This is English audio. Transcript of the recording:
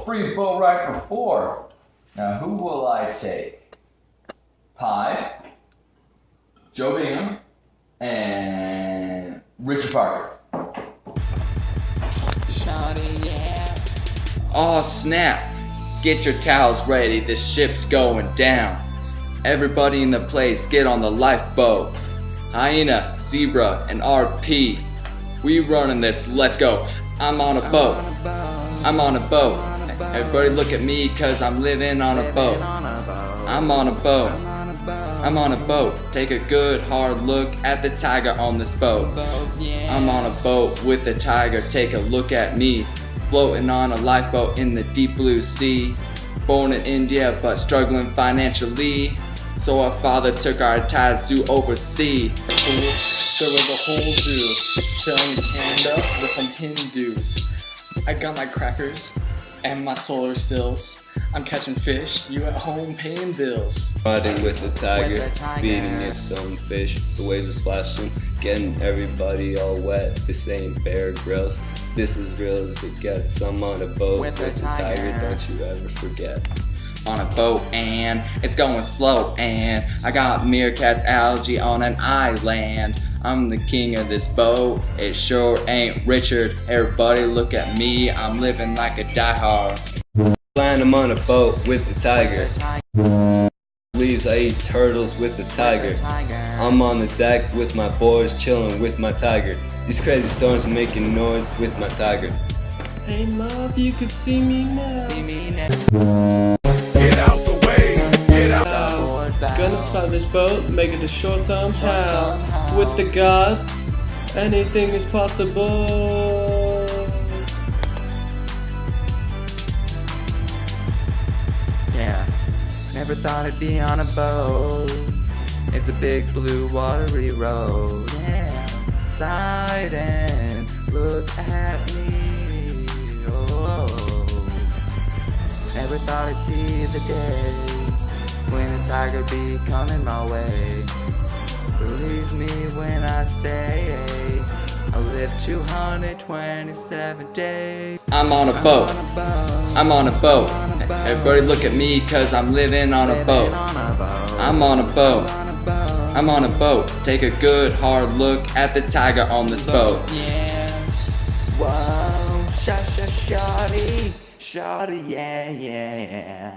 free boat ride for 4. Now who will I take? Pie, Joe Bingham, and Richard Parker. Shawty, yeah. Aw, snap! Get your towels ready, this ship's going down. Everybody in the place, get on the lifeboat. Hyena, Zebra, and RP. We running this, let's go. I'm on a boat. I'm on a boat. Everybody look at me, cause I'm living on a boat. I'm on a boat. I'm on a boat. Take a good hard look at the tiger on this boat. I'm on a boat with the tiger, take a look at me. Floating on a lifeboat in the deep blue sea. Born in India but struggling financially. So our father took our entire zoo overseas. There was a whole zoo selling panda with some Hindus. I got my crackers and my solar stills. I'm catching fish, you at home paying bills. Riding with the tiger, feeding it some fish. The waves are splashing, getting everybody all wet. This ain't Bear Grylls, this is real as it gets. I'm on a boat with the tiger, don't you ever forget. On a boat and it's going slow, and I got meerkats, algae on an island. I'm the king of this boat, it sure ain't Richard. Everybody look at me, I'm living like a diehard. I'm on a boat with the tiger. Leaves, I eat turtles with the tiger. I'm on the deck with my boys, chilling with my tiger. These crazy storms making noise with my tiger. Hey love, you could see me now. Get out the way, get out. Gonna start this boat, make it to shore somehow. With the gods, anything is possible. Yeah, never thought I'd be on a boat. It's a big blue watery road. Yeah, side and look at me. Oh, never thought I'd see the day when a tiger be coming my way. Believe me when I say I lived 227 days. I'm on a boat. I'm on a boat. Everybody look at me, cause I'm living on a boat. I'm on a boat. I'm on a boat. Take a good hard look at the tiger on this boat. Whoa, shawty, shawty, yeah, yeah.